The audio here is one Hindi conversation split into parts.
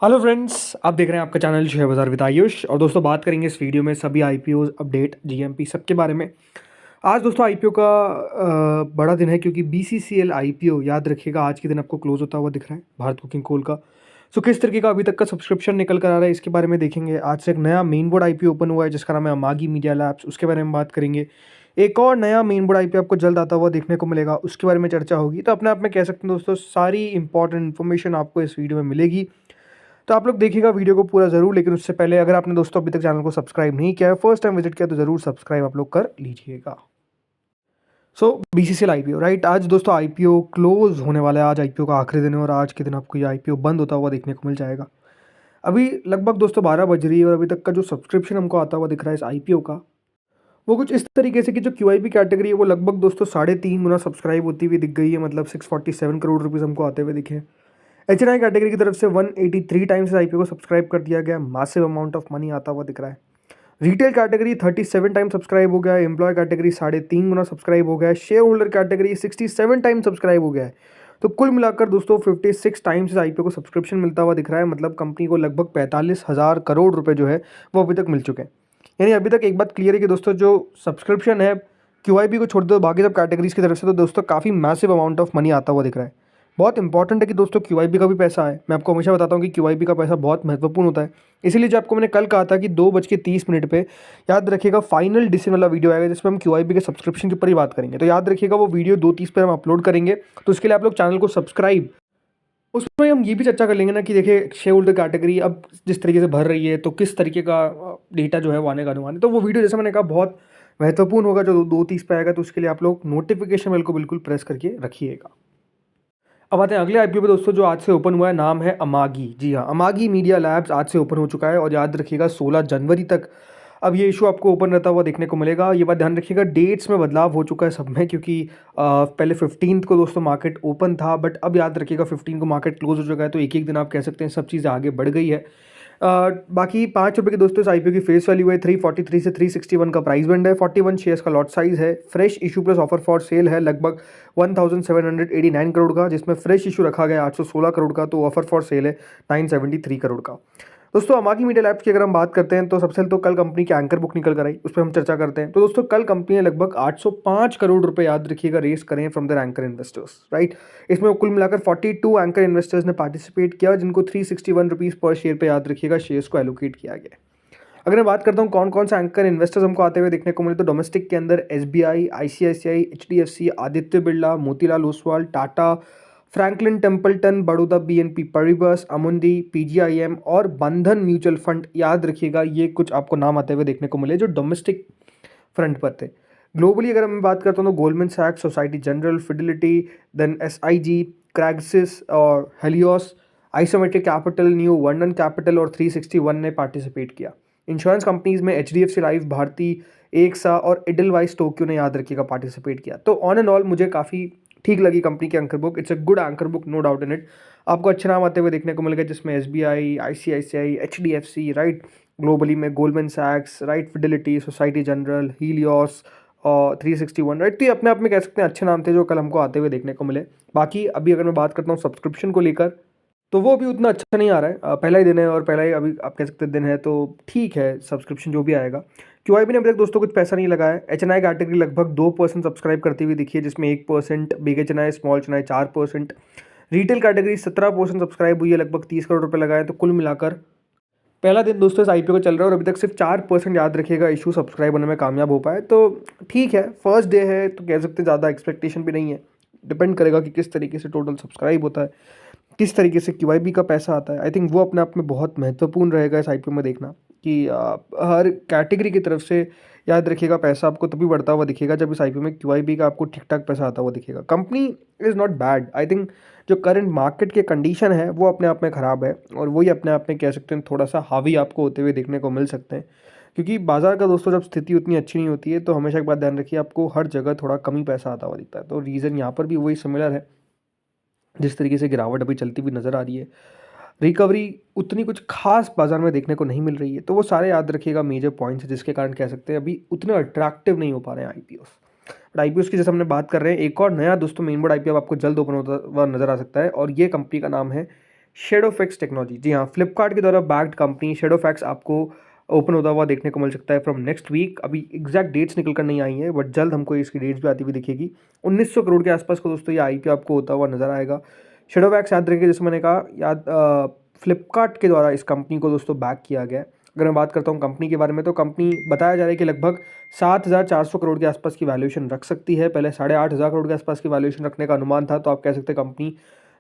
हेलो फ्रेंड्स, आप देख रहे हैं आपका चैनल शेयर बाज़ार विद आयुष। और दोस्तों बात करेंगे इस वीडियो में सभी आईपीओ अपडेट, जीएमपी सबके बारे में। आज दोस्तों आईपीओ का बड़ा दिन है क्योंकि बीसीसीएल आईपीओ याद रखिएगा आज के दिन आपको क्लोज होता हुआ दिख रहा है भारत कुकिंग कोल का। सो किस तरीके का अभी तक का सब्सक्रिप्शन निकल कर आ रहा है इसके बारे में देखेंगे। आज से एक नया मेन बोर्ड आईपीओ ओपन हुआ है जिसका नाम है अमागी मीडिया लैब्स, उसके बारे में बात करेंगे। एक और नया मेन बोर्ड आईपीओ आपको जल्द आता हुआ देखने को मिलेगा, उसके बारे में चर्चा होगी। तो अपने आप में कह सकते हैं दोस्तों सारी इंपॉर्टेंट इन्फॉर्मेशन आपको इस वीडियो में मिलेगी। तो आप लोग देखिएगा वीडियो को पूरा ज़रूर, लेकिन उससे पहले अगर आपने दोस्तों अभी तक चैनल को सब्सक्राइब नहीं किया है, फर्स्ट टाइम विजिट किया तो ज़रूर सब्सक्राइब आप लोग कर लीजिएगा। सो बीसीसीएल आईपीओ राइट, आज दोस्तों आईपीओ क्लोज होने वाला है। आज आईपीओ का आखिरी दिन है और आज के दिन आपको ये आईपीओ बंद होता हुआ देखने को मिल जाएगा। अभी लगभग दोस्तों 12 बज रही है और अभी तक का जो सब्सक्रिप्शन हमको आता हुआ दिख रहा है इस आईपीओ का, वो कुछ इस तरीके से कि जो क्यूआईपी कैटेगरी है वो लगभग दोस्तों 3.5 गुना सब्सक्राइब होती हुई दिख गई है। मतलब 647 करोड़ रुपीज़ हमको आते हुए दिखे। एचएनआई कैटेगरी की तरफ से 183 टाइम्स आईपीओ को सब्सक्राइब कर दिया गया। मैसिव अमाउंट ऑफ मनी आता हुआ दिख रहा है। रिटेल कैटेगरी 37 टाइम सब्सक्राइब हो गया है। एम्प्लॉय कैटेगरी 3.5 गुना सब्सक्राइब हो गया है। Share holder category 67 time subscribe हो गया है। तो कुल मिलाकर दोस्तों 56 टाइम्स इस आईपीओ को सब्सक्रिप्शन मिलता हुआ दिख रहा है। मतलब कंपनी को लगभग 45,000 करोड़ रुपए जो है वो अभी तक मिल चुके हैं। यानी अभी तक एक बात क्लियर है कि दोस्तों जो सब्सक्रिप्शन है क्यूआईपी को छोड़ दो बाकी सब कैटेगरीज की तरफ से, तो दोस्तों काफ़ी मैसिव अमाउंट ऑफ मनी आता हुआ दिख रहा है। बहुत इंपॉर्टेंट है कि दोस्तों क्यूआईबी का भी पैसा है। मैं आपको हमेशा बताता हूँ कि क्यूआईबी का पैसा बहुत महत्वपूर्ण होता है। इसीलिए जो आपको मैंने कल कहा था कि 2:30 पे याद रखिएगा फाइनल डिसीजन वाला वीडियो आएगा जिसमें हम क्यूआईबी के सब्सक्रिप्शन के ऊपर ही बात करेंगे। तो याद रखिएगा वो वीडियो 2:30 पर हम अपलोड करेंगे, तो उसके लिए आप लोग चैनल को सब्सक्राइब। उसमें हम ये भी चर्चा कर लेंगे ना कि देखिए शेयर होल्डर कैटेगरी अब जिस तरीके से भर रही है तो किस तरीके का डेटा जो है वो आने का अनुमान है। तो वो वीडियो जैसे मैंने कहा बहुत महत्वपूर्ण होगा जो 2:30 पे आएगा, तो उसके लिए आप लोग नोटिफिकेशन बेल को बिल्कुल प्रेस करके रखिएगा। अब आते हैं अगले आईपीओ पे दोस्तों जो आज से ओपन हुआ है, नाम है अमागी। जी हाँ, अमागी मीडिया लैब्स आज से ओपन हो चुका है और याद रखिएगा 16 जनवरी तक अब ये इशू आपको ओपन रहता हुआ देखने को मिलेगा। ये बात ध्यान रखिएगा, डेट्स में बदलाव हो चुका है सब में, क्योंकि पहले 15 को दोस्तों मार्केट ओपन था, बट अब याद रखिएगा 15 को मार्केट क्लोज हो चुका है। तो एक एक दिन आप कह सकते हैं सब चीज़ें आगे बढ़ गई है। बाकी ₹5 के दोस्तों इस आईपीओ की फेस वैल्यू है। 343 से 361 का प्राइस बैंड है। 41 शेयर्स का लॉट साइज है। Fresh issue plus offer for sale है लगभग 1789 करोड़ का, जिसमें फ्रेश इशू रखा गया 816 करोड़ का, तो ऑफर फॉर सेल है 973 करोड़ का। दोस्तों अमागी मीडिया लैब्स की अगर हम बात करते हैं तो सबसे पहले तो कल कंपनी की एंकर बुक निकल कर आई, उस पर हम चर्चा करते हैं। तो दोस्तों कल कंपनी ने लगभग 805 करोड़ रुपए याद रखिएगा रेस करें from their anchor investors right. इसमें कुल मिलाकर 42 एंकर इन्वेस्टर्स ने पार्टिसिपेट किया, जिनको 361 रुपीज़ पर शेयर पे याद रखिएगा शेयर्स को एलोकेट किया गया। अगर मैं बात करता हूँ कौन कौन सा एंकर इन्वेस्टर्स हमको आते हुए देखने को मिले, तो डोमेस्टिक के अंदर SBI, ICICI, HDFC, Aditya Birla, Motilal Oswal, Tata, Franklin Templeton, Baroda BNP Paribas, Amundi, PGIM और बंधन म्यूचुअल फंड याद रखिएगा, ये कुछ आपको नाम आते हुए देखने को मिले जो डोमेस्टिक फ्रंट पर थे। ग्लोबली अगर मैं बात करता हूँ तो गोल्डमैन सैक्स, Societe Generale, Fidelity, then SIG, क्रैग्सिस और Helios, Isometric Capital, New Vernon Capital और 361 ने पार्टिसिपेट किया। इंश्योरेंस कंपनीज में एचडीएफसी लाइफ, भारती एक्सा और एडलवाइस टोक्यो ने याद रखिएगा पार्टिसिपेट किया। तो ऑन एंड ऑल मुझे काफ़ी ठीक लगी कंपनी की anchor book. It's a good anchor book, no doubt in it. आपको अच्छे नाम आते हुए देखने को मिलेगा जिसमें SBI, ICICI, HDFC right, globally में गोल्डमैन सैक्स right, Fidelity, Societe Generale, Helios और 361 राइट। तो ये अपने आप में कह सकते हैं अच्छे नाम थे जो कल हमको आते हुए देखने को मिले। बाकी अभी अगर मैं बात करता हूँ सब्सक्रिप्शन को लेकर, तो वो अभी उतना अच्छा नहीं आ रहा है। पहला ही दिन है और पहला ही अभी आप कह सकते हैं दिन है, तो ठीक है सब्सक्रिप्शन जो भी आएगा। क्यूआईबी ने अभी तक दोस्तों कुछ पैसा नहीं लगाया है। एचएनआई कैटेगरी लगभग 2% सब्सक्राइब करती हुई दिखी है, जिसमें 1%, big HNI, small HNI 4%। Retail category 17% subscribe हुई है, लगभग 30 करोड़ रुपये लगाए। तो कुल मिलाकर पहला दिन दोस्तों इस आईपीओ का चल रहा है और अभी तक सिर्फ 4% याद रखिएगा इशू सब्सक्राइब होने में कामयाब हो पाए। तो ठीक है, फर्स्ट डे है तो कह सकते हैं ज़्यादा एक्सपेक्टेशन भी नहीं है। डिपेंड करेगा कि किस तरीके से टोटल सब्सक्राइब होता है, किस तरीके से क्यूआईबी का पैसा आता है। आई थिंक वो अपने आप में बहुत महत्वपूर्ण रहेगा इस आईपीओ में देखना कि हर कैटेगरी की तरफ से याद रखिएगा पैसा आपको तभी बढ़ता हुआ दिखेगा जब इस आईपीओ में क्यूआईबी का आपको ठीक ठाक पैसा आता हुआ दिखेगा। Company is not bad. I think जो करंट मार्केट के कंडीशन है वो अपने आप में ख़राब है और वही अपने आप में कह सकते हैं थोड़ा सा हावी आपको होते हुए देखने को मिल सकते हैं, क्योंकि बाजार का दोस्तों जब स्थिति उतनी अच्छी नहीं होती है तो हमेशा एक बात ध्यान रखिए, आपको हर जगह थोड़ा कम ही पैसा आता हुआ दिखता है। तो रीज़न यहाँ पर भी वही सिमिलर है, जिस तरीके से गिरावट अभी चलती हुई नज़र आ रही है, रिकवरी उतनी कुछ खास बाजार में देखने को नहीं मिल रही है। तो वो सारे याद रखिएगा मेजर पॉइंट्स है जिसके कारण कह सकते हैं अभी उतने अट्रैक्टिव नहीं हो पा रहे हैं आईपीओस। बट आईपीओस की जैसे हमने बात कर रहे हैं, एक और नया दोस्तों मेन बोर्ड आईपीओ आपको जल्द ओपन होता हुआ नजर आ सकता है और ये कंपनी का नाम है शेडोफैक्स टेक्नोलॉजी, जी हाँ, फ्लिपकार्ट के द्वारा बैक्ड कंपनी शेडोफैक्स आपको ओपन होता हुआ देखने को मिल सकता है फ्रॉम नेक्स्ट वीक। अभी एग्जैक्ट डेट्स निकल कर नहीं आई हैं, बट जल्द हमको इसकी डेट्स भी आती हुई दिखेगी। 1900 करोड़ के आसपास का दोस्तों ये आईपीओ आपको होता हुआ नजर आएगा। शेडोफैक्स याद रखिए, जैसे मैंने कहा, फ्लिपकार्ट के द्वारा इस कंपनी को दोस्तों बैक किया गया है। अगर मैं बात करता हूँ कंपनी के बारे में, तो कंपनी बताया जा रहा है कि लगभग 7,400 करोड़ के आसपास की वैल्यूएशन रख सकती है। पहले 8,500 करोड़ के आसपास की वैल्यूएशन रखने का अनुमान था, तो आप कह सकते हैं कंपनी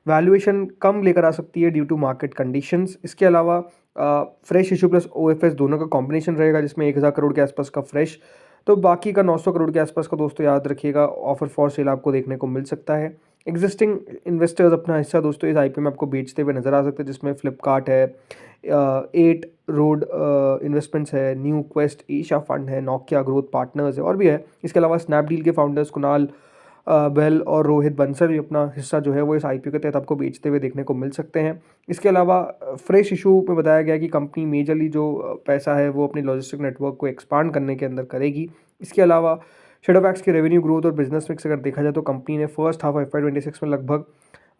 वैल्यूएशन कम लेकर आ सकती है ड्यू टू मार्केट कंडीशंस। इसके अलावा फ्रेश इशू प्लस ओएफएस दोनों का कॉम्बिनेशन रहेगा, जिसमें 1,000 करोड़ के आसपास का फ्रेश, तो बाकी का 900 करोड़ के आसपास का दोस्तों याद रखिएगा ऑफर फॉर सेल आपको देखने को मिल सकता है। एग्जिस्टिंग इन्वेस्टर्स अपना हिस्सा दोस्तों इस आईपीओ में आपको बेचते हुए नजर आ सकते हैं, जिसमें फ्लिपकार्ट है, 8 रोड इन्वेस्टमेंट्स है, न्यू क्वेस्ट एशिया फंड है, नोकिया ग्रोथ पार्टनर्स है और भी है। इसके अलावा स्नैपडील के फाउंडर्स कुणाल बेल और रोहित बंसल भी अपना हिस्सा जो है वो इस आईपीओ के तहत आपको बेचते हुए देखने को मिल सकते हैं। इसके अलावा फ्रेश इशू में बताया गया कि कंपनी मेजरली जो पैसा है वो अपने लॉजिस्टिक नेटवर्क को एक्सपांड करने के अंदर करेगी। इसके अलावा शेडोफैक्स की रेवेन्यू ग्रोथ और बिजनेस मिक्स अगर देखा जाए तो कंपनी ने फर्स्ट हाफ FY26 में लगभग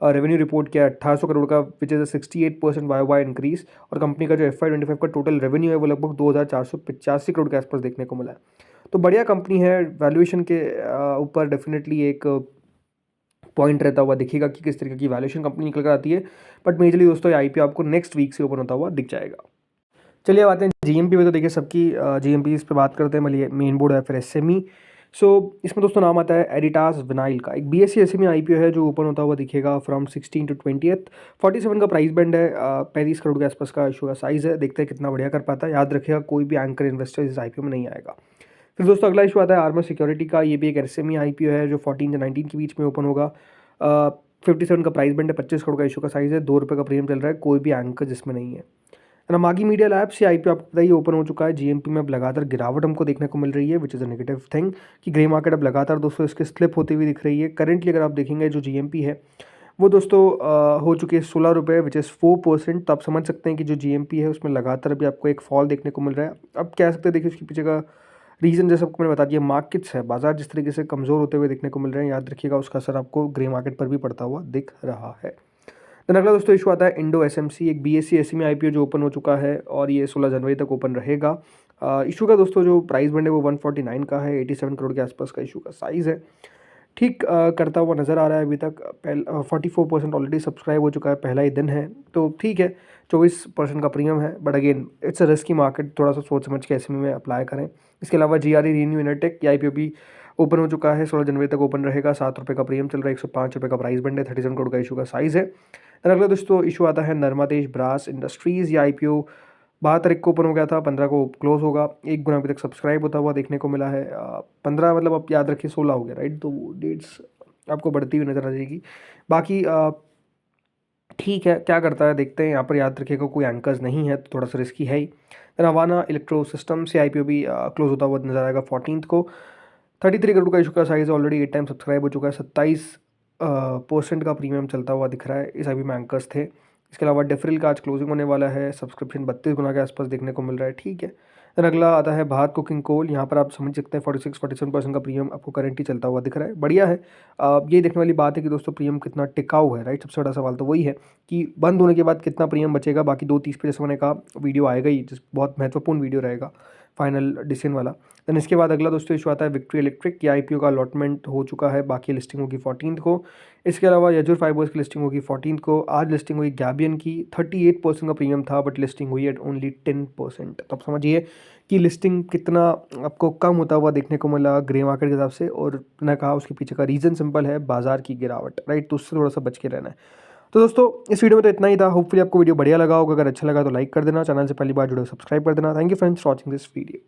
रेवेन्यू रिपोर्ट किया 1800 करोड़ का, विच इज़ 68% वाई इंक्रीज। और कंपनी का जो FY25 का टोटल रेवेन्यू है वो लगभग 2,485 करोड़ के आसपास देखने को मिला है। तो बढ़िया कंपनी है। वैल्यूएशन के ऊपर डेफिनेटली एक पॉइंट रहता हुआ दिखेगा कि किस तरीके की वैल्यूएशन कंपनी निकल कर आती है, बट मेजरली दोस्तों ये आईपीओ आपको नेक्स्ट वीक से ओपन होता हुआ दिख जाएगा। चलिए अब आते हैं जीएमपी पे। तो देखिए सबकी जीएमपी इस पर बात करते हैं, मतलब मेन बोर्ड है फिर एसएमई। सो इसमें दोस्तों नाम आता है एडिटास विनाइल का, एक बीएससी एसएमई आईपीओ है जो ओपन होता हुआ दिखेगा फ्रॉम 16 to 20th। 47 का प्राइस बैंड है, 35 करोड़ के आसपास का इशू का साइज़ है। देखते हैं कितना बढ़िया कर पाता है। याद रखिएगा कोई भी एंकर इन्वेस्टर इस आईपीओ में नहीं आएगा। फिर दोस्तों अगला इशू आता है आर्मर सिक्योरिटी का। ये भी एक एसएमई आईपीओ है जो 14 से 19 के बीच में ओपन होगा। 57 का प्राइस बैंड है, 25 करोड़ का इशू का साइज़ है, ₹2 का प्रीमियम चल रहा है, कोई भी एंकर जिसमें नहीं है ना। मागी मीडिया लैब्स, ये आईपीओ आपको बताइए ओपन हो चुका है। जीएमपी में अब लगातार गिरावट हमको देखने को मिल रही है, which is a negative thing कि ग्रे मार्केट अब लगातार दोस्तों इसके स्लिप होती हुई दिख रही है। करेंटली अगर आप देखेंगे जो जीएमपी है वो दोस्तों हो चुकी है ₹16, विच इज़ 4%। तो आप समझ सकते हैं कि जो जीएमपी है उसमें लगातार अभी आपको एक फॉल देखने को मिल रहा है। अब कह सकते हैं देखिए उसके पीछे का रीज़न जैसे आपको मैंने बता दिया, मार्केट्स है, बाजार जिस तरीके से कमज़ोर होते हुए देखने को मिल रहे हैं, याद रखिएगा उसका असर आपको ग्रे मार्केट पर भी पड़ता हुआ दिख रहा है। देन अगला दोस्तों इशू आता है इंडो एसएमसी, एक बीएससी एसएमई आईपीओ जो ओपन हो चुका है और ये 16 जनवरी तक ओपन रहेगा। इशू का दोस्तों जो प्राइस बैंड है वो 149 का है, 87 करोड़ के आसपास का इशू का साइज़ है। ठीक करता हुआ नज़र आ रहा है अभी तक। 44% ऑलरेडी सब्सक्राइब हो चुका है, पहला ही दिन है, तो ठीक है। 24% का प्रीमियम है, but again it's a risky market, थोड़ा सा सोच समझ के एसएमई में अप्लाई करें। इसके अलावा जीआरई रीन्यू इनरटेक, ये आईपीओ भी ओपन हो चुका है, 16 जनवरी तक ओपन रहेगा। ₹7 का प्रीमियम चल रहा है, ₹105 का प्राइस बैंड है, 37 करोड़ का इशू का साइज़ है। देन अगला दोस्तों इशू आता है नर्मादेश ब्रास इंडस्ट्रीज़, ये आईपीओ 12 तारीख को ओपन हो गया था, 15 को क्लोज होगा। 1 गुना अभी तक सब्सक्राइब होता हुआ देखने को मिला है। 15 मतलब आप याद रखिए 16 हो गया, राइट, तो डेट्स आपको बढ़ती हुई नज़र आ जाएगी। बाकी ठीक है, क्या करता है देखते हैं। यहाँ पर याद रखिएगा कोई एंकर्स नहीं है, तो थोड़ा सा रिस्की है ही। देन हवाना इलेक्ट्रो सिस्टम से आईपीओ भी क्लोज होता हुआ नजर आएगा 14 को। 33 करोड़ का इशू का साइज़, ऑलरेडी 8 टाइम सब्सक्राइब हो चुका है, 27% का प्रीमियम चलता हुआ दिख रहा है। इस आईपीओ में एंकर्स थे। इसके अलावा डेफरिल का आज क्लोजिंग होने वाला है, सब्सक्रिप्शन 32 गुना के आसपास देखने को मिल रहा है, ठीक है। देन अगला आता है भारत कुकिंग कोल, यहाँ पर आप समझ सकते हैं 46-47% का प्रीमियम आपको करेंटली चलता हुआ दिख रहा है, बढ़िया है। ये देखने वाली बात है कि दोस्तों प्रीमियम कितना टिकाऊ है, राइट। सबसे बड़ा सवाल तो वही है कि बंद होने के बाद कितना प्रीमियम बचेगा। बाकी 2:30 पे जैसे मैंने कहा वीडियो आएगा ही, जिस बहुत महत्वपूर्ण वीडियो रहेगा, फाइनल डिसीजन वाला। देन इसके बाद अगला दोस्तों इशू आता है विक्ट्री इलेक्ट्रिक, की आईपीओ का अलॉटमेंट हो चुका है, बाकी लिस्टिंग होगी 14 को। इसके अलावा यजुर फाइबर्स की लिस्टिंग होगी 14 को। आज लिस्टिंग हुई गैबियन की, 38% का प्रीमियम था, बट लिस्टिंग हुई एट ओनली 10%। तो आप समझिए कि लिस्टिंग कितना आपको कम होता हुआ देखने को मिला ग्रे मार्केट के हिसाब से। और मैंने कहा उसके पीछे का रीज़न सिंपल है, बाजार की गिरावट, राइट, तो उससे थोड़ा सा बच के रहना है। तो दोस्तों इस वीडियो में तो इतना ही था। होपफुली आपको वीडियो बढ़िया लगा होगा। अगर अच्छा लगा तो लाइक कर देना, चैनल से पहली बार जुड़े सब्सक्राइब कर देना। Thank you friends for watching this video.